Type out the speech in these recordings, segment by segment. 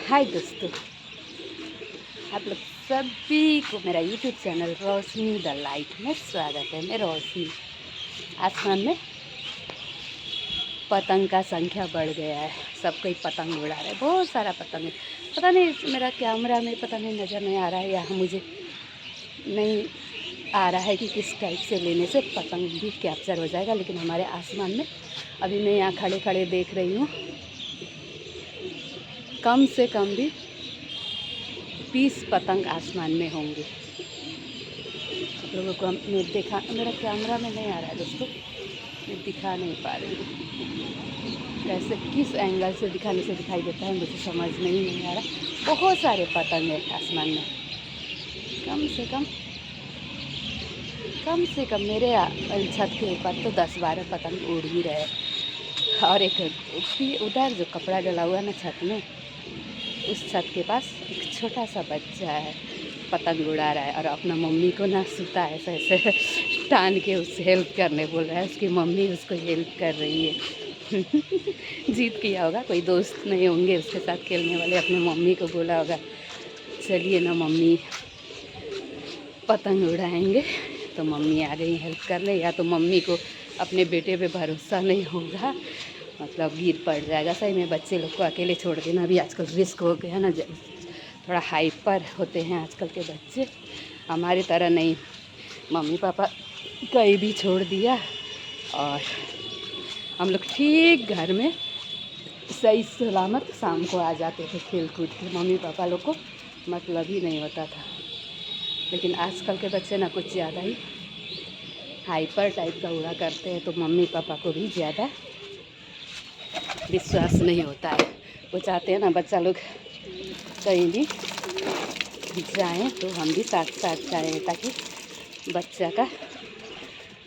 हाय दोस्तों, आप लोग सभी को मेरा YouTube channel Roshni the light में स्वागत है। मैं रोशनी। आसमान में पतंग का संख्या बढ़ गया है, सब कोई पतंग उड़ा रहे हैं, बहुत सारा पतंग है। पता नहीं मेरा कैमरा में पता नहीं नज़र नहीं आ रहा है या मुझे नहीं आ रहा है कि किस टाइप से लेने से पतंग भी कैप्चर हो जाएगा, लेकिन हमारे आसमान में अभी मैं यहाँ खड़े खड़े देख रही हूँ, कम से कम भी 20 पतंग आसमान में होंगे। आप लोगों को मैं देखा, मेरा कैमरा में नहीं आ रहा है दोस्तों, मैं दिखा नहीं पा रही हूँ। कैसे किस एंगल से दिखाने से दिखाई देता है मुझे समझ में ही नहीं आ रहा। बहुत सारे पतंग हैं आसमान में, कम से कम मेरे छत के ऊपर तो 10-12 पतंग उड़ ही रहे। और एक उधर जो कपड़ा डला हुआ है ना छत में, उस छत के पास एक छोटा सा बच्चा है, पतंग उड़ा रहा है और अपना मम्मी को ना सुता है ऐसे ऐसे टान के उससे हेल्प करने बोल रहा है। उसकी मम्मी उसको हेल्प कर रही है। जीत किया होगा, कोई दोस्त नहीं होंगे उसके साथ खेलने वाले, अपने मम्मी को बोला होगा चलिए ना मम्मी पतंग उड़ाएंगे, तो मम्मी आ गई हेल्प करने। या तो मम्मी को अपने बेटे पे भरोसा नहीं होगा, मतलब गिर पड़ जाएगा। सही में बच्चे लोग को अकेले छोड़ देना भी आजकल रिस्क हो गया ना, थोड़ा हाइपर होते हैं आजकल के बच्चे, हमारी तरह नहीं। मम्मी पापा कहीं भी छोड़ दिया और हम लोग ठीक घर में सही सलामत शाम को आ जाते थे खेल कूद के। मम्मी पापा लोग को मतलब ही नहीं होता था। लेकिन आजकल के बच्चे ना कुछ ज़्यादा ही हाइपर टाइप का हुआ करते हैं, तो मम्मी पापा को भी ज़्यादा विश्वास नहीं होता है। वो चाहते हैं ना बच्चा लोग कहीं भी जाएं तो हम भी साथ साथ जाएं, ताकि बच्चा का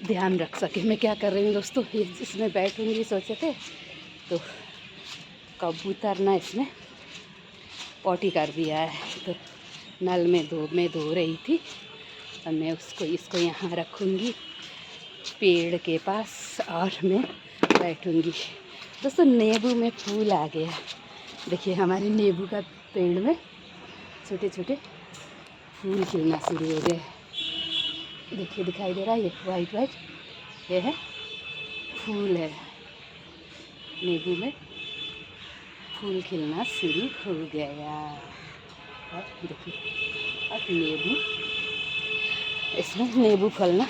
ध्यान रख सके। मैं क्या कर रही हूँ दोस्तों, ये इसमें बैठूँगी सोचे थे, तो कबूतर ना इसमें पॉटी कर दिया है, तो नल में धो रही थी और मैं इसको यहाँ रखूँगी पेड़ के पास और मैं बैठूँगी। दोस्तों नींबू में फूल आ गया, देखिए हमारे नींबू का पेड़ में छोटे छोटे फूल खिलना शुरू हो गए। देखिए दिखाई दे रहा है, ये वाइट ये है फूल है, नींबू में फूल खिलना शुरू हो गया। और देखिए अब इसमें नींबू फलना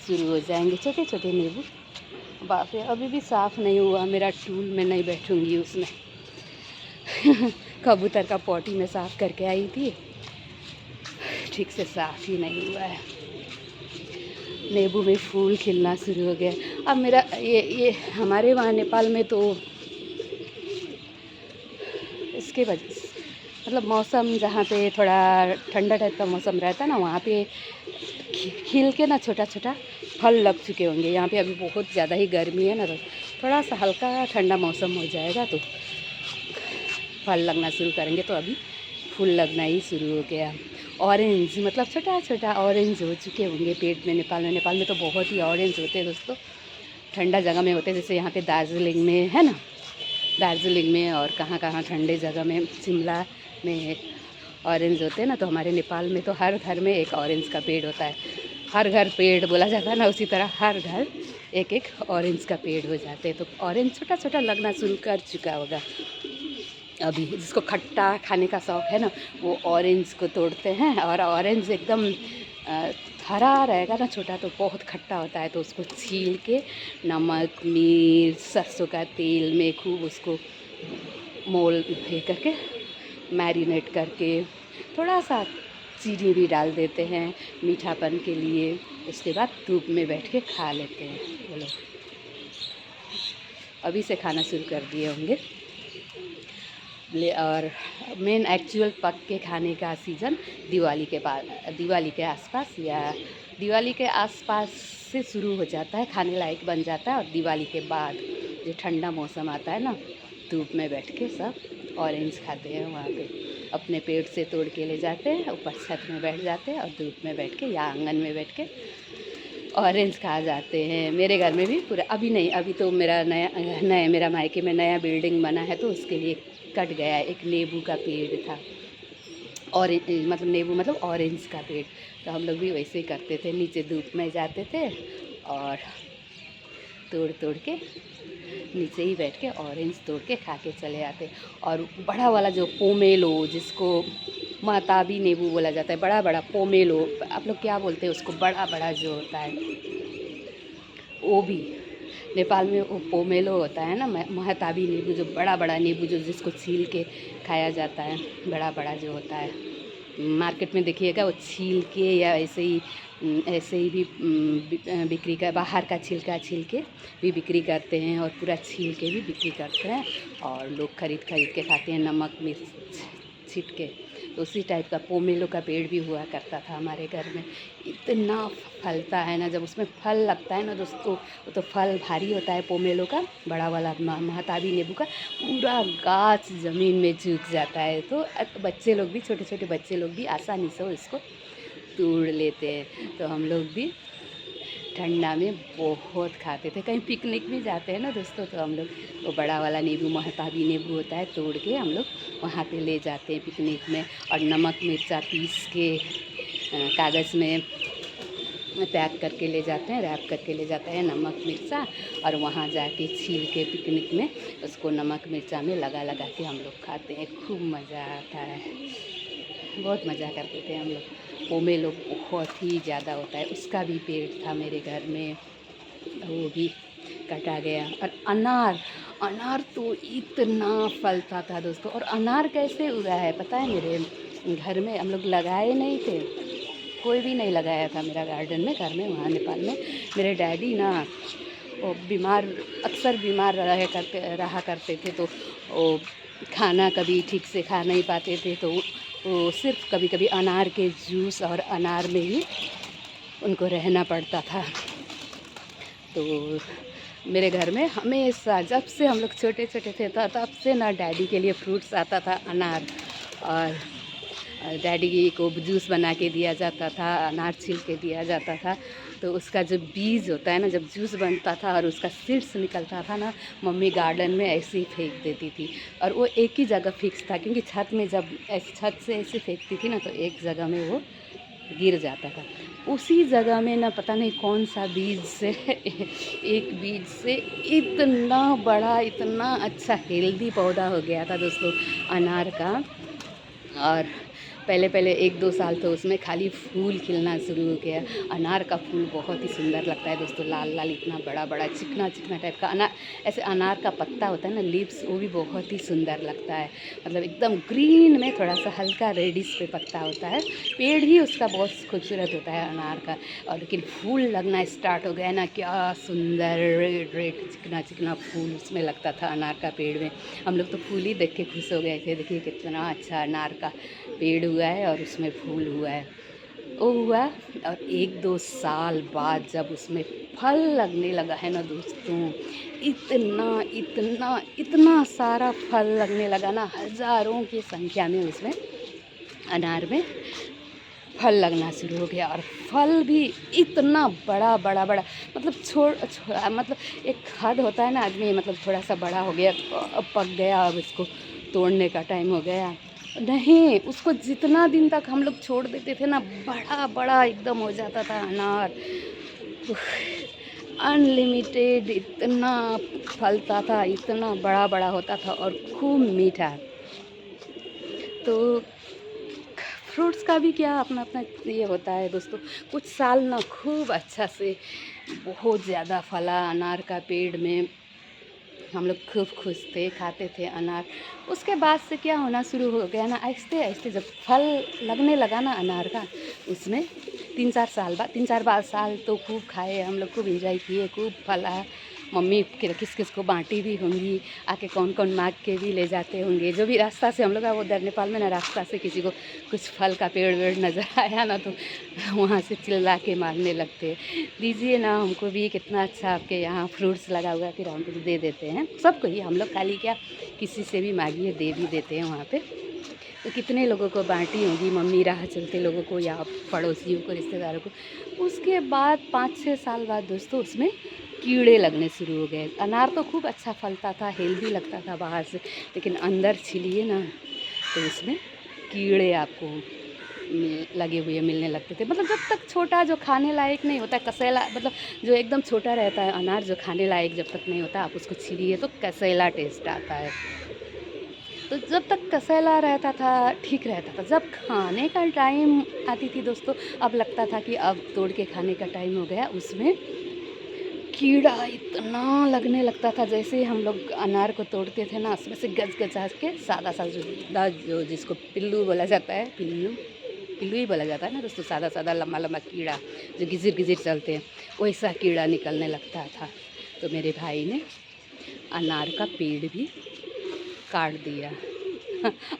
शुरू हो जाएंगे, छोटे छोटे नींबू। बाप रे, अभी भी साफ़ नहीं हुआ मेरा टूल, में नहीं बैठूंगी उसमें। कबूतर का पॉटी में साफ़ करके आई थी, ठीक से साफ़ ही नहीं हुआ है। नींबू में फूल खिलना शुरू हो गया। अब मेरा ये हमारे वहाँ नेपाल में तो इसके वजह से मतलब मौसम जहाँ पे थोड़ा ठंडा टाइप का मौसम रहता है ना, वहाँ पे खिल के ना छोटा छोटा फल लग चुके होंगे। यहाँ पे अभी बहुत ज़्यादा ही गर्मी है ना, तो थोड़ा सा हल्का ठंडा मौसम हो जाएगा तो फल लगना शुरू करेंगे। तो अभी फूल लगना ही शुरू हो गया। ऑरेंज मतलब छोटा छोटा ऑरेंज हो चुके होंगे पेड़ में। नेपाल में तो बहुत ही ऑरेंज होते हैं दोस्तों, ठंडा जगह में होते हैं, जैसे यहाँ पे दार्जिलिंग में है ना, दार्जिलिंग में और कहाँ कहाँ ठंडे जगह में, शिमला में ऑरेंज होते हैं ना। तो हमारे नेपाल में तो हर घर में एक ऑरेंज का पेड़ होता है। हर घर पेड़ बोला जाता है ना, उसी तरह हर घर एक एक ऑरेंज का पेड़ हो जाते हैं। तो ऑरेंज छोटा छोटा लगना शुरू कर चुका होगा। अभी जिसको खट्टा खाने का शौक़ है ना, वो ऑरेंज को तोड़ते हैं, और ऑरेंज एकदम हरा रहेगा ना छोटा, तो बहुत खट्टा होता है। तो उसको छील के नमक मिर्च सरसों का तेल में खूब उसको मोल करके मैरिनेट करके थोड़ा सा चीनी भी डाल देते हैं मीठापन के लिए। उसके बाद धूप में बैठ के खा लेते हैं वो लोग। अभी से खाना शुरू कर दिए होंगे। और मेन एक्चुअल पक के खाने का सीज़न दिवाली के आसपास, या दिवाली के आसपास से शुरू हो जाता है, खाने लायक बन जाता है। और दिवाली के बाद जो ठंडा मौसम आता है ना, धूप में बैठ के सब ऑरेंज खाते हैं। वहाँ पे अपने पेड़ से तोड़ के ले जाते हैं, ऊपर छत में बैठ जाते हैं और धूप में बैठ के या आंगन में बैठ के ऑरेंज खा जाते हैं। मेरे घर में भी पूरा अभी नहीं, अभी तो मेरा नया मेरा मायके में नया बिल्डिंग बना है, तो उसके लिए कट गया है। एक नींबू का पेड़ था, ऑरेंज मतलब नींबू मतलब ऑरेंज का पेड़। तो हम लोग भी वैसे ही करते थे, नीचे धूप में जाते थे और तोड़ तोड़ के नीचे ही बैठ के ऑरेंज तोड़ के खा के चले आते। और बड़ा वाला जो पोमेलो, जिसको महताबी नींबू बोला जाता है, बड़ा बड़ा पोमेलो, आप लोग क्या बोलते हैं उसको, बड़ा बड़ा जो होता है, वो भी नेपाल में वो पोमेलो होता है ना, महताबी नींबू, जो बड़ा बड़ा नींबू जो जिसको छील के खाया जाता है, बड़ा बड़ा जो होता है। मार्केट में देखिएगा वो छील के या ऐसे ही भी बिक्री का, बाहर का छिलका छील के भी बिक्री करते हैं और पूरा छील के भी बिक्री करते हैं और लोग खरीद के खाते हैं, नमक मिर्च छीट के। तो उसी टाइप का पोमेलो का पेड़ भी हुआ करता था हमारे घर में। इतना फलता है ना, जब उसमें फल लगता है ना दोस्तों, वो तो फल भारी होता है पोमेलो का, बड़ा वाला महताबी नींबू का, पूरा गाछ ज़मीन में झुक जाता है। तो बच्चे लोग भी, छोटे छोटे बच्चे लोग भी आसानी से इसको तोड़ लेते हैं। तो हम लोग भी ठंडा में बहुत खाते थे। कहीं पिकनिक भी जाते हैं ना दोस्तों, तो हम लोग वो बड़ा वाला नींबू, महताबी नींबू होता है, तोड़ के हम लोग वहाँ पे ले जाते हैं पिकनिक में। और नमक मिर्चा पीस के कागज़ में पैक करके ले जाते हैं, रैप करके ले जाते हैं नमक मिर्चा, और वहाँ जाके छील के पिकनिक में उसको नमक मिर्चा में लगा लगा के हम लोग खाते हैं। खूब मज़ा आता है, बहुत मज़ा करते थे हम लोग। पोमेलो बहुत ही ज़्यादा होता है, उसका भी पेड़ था मेरे घर में, वो भी कटा गया। और अनार तो इतना फलता था दोस्तों। और अनार कैसे उगा है पता है, मेरे घर में हम लोग लगाए नहीं थे, कोई भी नहीं लगाया था मेरा गार्डन में, घर में वहाँ नेपाल में। मेरे डैडी ना वो अक्सर बीमार रहा करते थे, तो वो खाना कभी ठीक से खा नहीं पाते थे, तो वो सिर्फ कभी कभी अनार के जूस और अनार में ही उनको रहना पड़ता था। तो मेरे घर में हमेशा, जब से हम लोग छोटे छोटे थे तब से ना डैडी के लिए फ्रूट्स आता था अनार, और डैडी को जूस बना के दिया जाता था, अनार छील के दिया जाता था। तो उसका जो बीज होता है ना, जब जूस बनता था और उसका सीड्स निकलता था ना, मम्मी गार्डन में ऐसे ही फेंक देती थी। और वो एक ही जगह फिक्स था, क्योंकि छत में जब छत से ऐसे फेंकती थी ना, तो एक जगह में वो गिर जाता था। उसी जगह में ना पता नहीं कौन सा बीज से एक बीज से इतना बड़ा, इतना अच्छा हेल्दी पौधा हो गया था दोस्तों अनार का। और पहले 1-2 साल तो उसमें खाली फूल खिलना शुरू हो गया। अनार का फूल बहुत ही सुंदर लगता है दोस्तों, लाल लाल, इतना बड़ा बड़ा चिकना चिकना टाइप का। ऐसे अनार का पत्ता होता है ना, लीव्स, वो भी बहुत ही सुंदर लगता है। मतलब एकदम ग्रीन में थोड़ा सा हल्का रेडिश पे पत्ता होता है। पेड़ ही उसका बहुत खूबसूरत होता है अनार का। और लेकिन फूल लगना स्टार्ट हो गया ना, क्या सुंदर रेड रेड चिकना चिकना फूल उसमें लगता था अनार का पेड़ में। हम लोग तो फूल ही देख के खुश हो गए थे, देखिए कितना अच्छा अनार का पेड़ हुआ है और उसमें फूल हुआ है। वो हुआ, और 1-2 साल बाद जब उसमें फल लगने लगा है ना दोस्तों, इतना इतना इतना सारा फल लगने लगा ना, हज़ारों की संख्या में उसमें अनार में फल लगना शुरू हो गया। और फल भी इतना बड़ा बड़ा बड़ा, मतलब मतलब एक हद होता है ना आदमी, मतलब थोड़ा सा बड़ा हो गया, अब पक गया, अब इसको तोड़ने का टाइम हो गया। नहीं, उसको जितना दिन तक हम लोग छोड़ देते थे ना, बड़ा बड़ा एकदम हो जाता था अनार, अनलिमिटेड इतना फलता था, इतना बड़ा बड़ा होता था और खूब मीठा। तो फ्रूट्स का भी क्या अपना अपना ये होता है दोस्तों। कुछ साल ना खूब अच्छा से बहुत ज़्यादा फला अनार का पेड़ में, हम लोग खूब खुश थे, खाते थे अनार। उसके बाद से क्या होना शुरू हो गया ना, आहिस्ते आहिस्ते जब फल लगने लगा ना अनार का, उसमें 3-4 साल बाद, 3-4 साल तो खूब खाए हम लोग, खूब इंजॉय किए, खूब फला। मम्मी किस किस को बांटी भी होंगी, आके कौन कौन मांग के भी ले जाते होंगे। जो भी रास्ता से हम लोग उधर नेपाल में ना, रास्ता से किसी को कुछ फल का पेड़ वेड़ नज़र आया ना, तो वहाँ से चिल्ला के मारने लगते, दीजिए ना हमको भी, कितना अच्छा आपके यहाँ फ्रूट्स लगा हुआ है। फिर हमको दे देते हैं सबको ही, हम लोग खाली क्या किसी से भी मांगिए दे भी देते हैं वहाँ पे। तो कितने लोगों को बांटी होंगी मम्मी, राह चलते लोगों को, या पड़ोसियों को, रिश्तेदारों को। उसके बाद 5-6 साल बाद दोस्तों उसमें कीड़े लगने शुरू हो गए। अनार तो खूब अच्छा फलता था, हेल्दी लगता था बाहर से, लेकिन अंदर छिलिए ना तो उसमें कीड़े आपको लगे हुए मिलने लगते थे। मतलब जब तक छोटा जो खाने लायक नहीं होता, कसैला मतलब जो एकदम छोटा रहता है अनार, जो खाने लायक जब तक नहीं होता, आप उसको छीलिए तो कसैला टेस्ट आता है। तो जब तक कसैला रहता था ठीक रहता था। जब खाने का टाइम आती थी दोस्तों, अब लगता था कि अब तोड़ के खाने का टाइम हो गया, उसमें कीड़ा इतना लगने लगता था। जैसे हम लोग अनार को तोड़ते थे ना, उसमें से गच-गचा के सादा सा जो जिसको पिल्लू बोला जाता है, पिल्लू पिल्लू ही बोला जाता है ना दोस्तों, सादा-सादा लंबा-लंबा कीड़ा जो घिसिर-घिसिर चलते हैं, वैसा कीड़ा निकलने लगता था। तो मेरे भाई ने अनार का पेड़ भी काट दिया।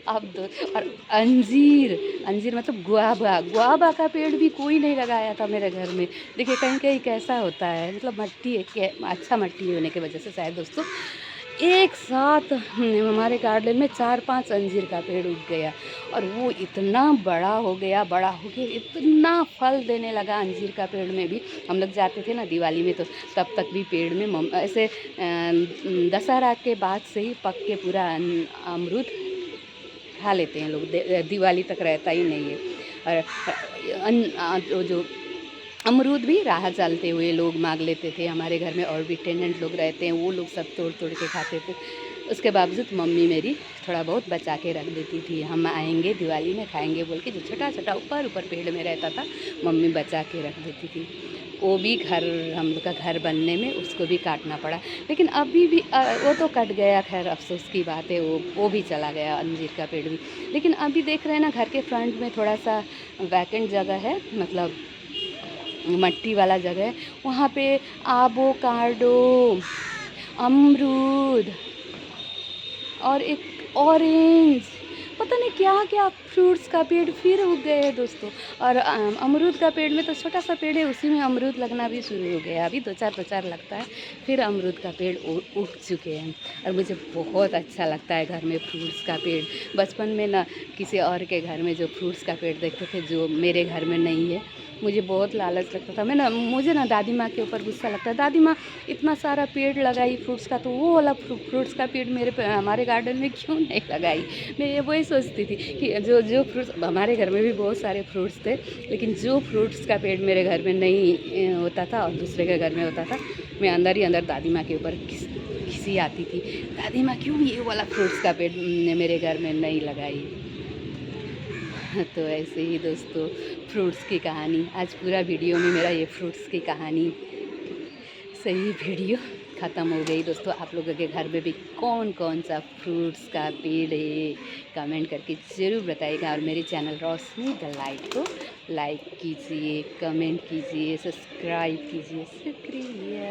अब तो और अंजीर मतलब गुआवा का पेड़ भी कोई नहीं लगाया था मेरे घर में। देखिए कहीं-कहीं कैसा होता है, मतलब मट्टी अच्छा मट्टी होने की वजह से शायद दोस्तों, एक साथ हमारे गार्डन में 4-5 अंजीर का पेड़ उग गया और वो इतना बड़ा हो गया, इतना फल देने लगा अंजीर का पेड़ में भी। हम लोग जाते थे ना दिवाली में, तो तब तक भी पेड़ में ऐसे दशहरा के बाद से ही पक के पूरा अमरूद खा लेते हैं लोग, दिवाली तक रहता ही नहीं है। और वो जो अमरूद भी राह चलते हुए लोग मांग लेते थे। हमारे घर में और भी टेनेंट लोग रहते हैं, वो लोग सब तोड़ तोड़ के खाते थे। उसके बावजूद मम्मी मेरी थोड़ा बहुत बचा के रख देती थी, हम आएंगे दिवाली में खाएंगे बोल के। जो छोटा छोटा ऊपर ऊपर पेड़ में रहता था, मम्मी बचा के रख देती थी। वो भी हम लोग का घर बनने में उसको भी काटना पड़ा, लेकिन अभी भी वो तो कट गया, खैर अफसोस की बात है, वो भी चला गया अंजीर का पेड़ भी। लेकिन अभी देख रहे हैं ना, घर के फ्रंट में थोड़ा सा वैकेंट जगह है, मतलब मट्टी वाला जगह है, वहाँ पे एवोकाडो, अमरूद और एक ऑरेंज, पता नहीं क्या क्या फ्रूट्स का पेड़ फिर उग गए हैं दोस्तों। और अमरूद का पेड़ में तो छोटा सा पेड़ है, उसी में अमरूद लगना भी शुरू हो गया। अभी दो चार लगता है, फिर अमरूद का पेड़ उग चुके हैं। और मुझे बहुत अच्छा लगता है घर में फ्रूट्स का पेड़। बचपन में ना किसी और के घर में जो फ्रूट्स का पेड़ देखते थे, जो मेरे घर में नहीं है, मुझे बहुत लालच लगता था। मुझे ना दादी माँ के ऊपर गुस्सा लगता है। दादी माँ इतना सारा पेड़ लगाई फ्रूट्स का, तो वो वाला फ्रूट्स का पेड़ हमारे गार्डन में क्यों नहीं लगाई। मैं ये वही सोचती थी कि जो फ्रूट्स, हमारे घर में भी बहुत सारे फ्रूट्स थे, लेकिन जो फ्रूट्स का पेड़ मेरे घर में नहीं होता था और दूसरे के घर में होता था, मैं अंदर ही अंदर दादी माँ के ऊपर खिसी आती थी, दादी माँ क्यों ये वाला फ्रूट्स का पेड़ मेरे घर में नहीं लगाई। तो ऐसे ही दोस्तों फ्रूट्स की कहानी, आज पूरा वीडियो में मेरा ये फ्रूट्स की कहानी सही वीडियो ख़त्म हो गई दोस्तों। आप लोगों के घर में भी कौन कौन सा फ्रूट्स का पेड़ है, कमेंट करके ज़रूर बताइएगा। और मेरे चैनल रोशनी द लाइट को लाइक कीजिए, कमेंट कीजिए, सब्सक्राइब कीजिए। शुक्रिया।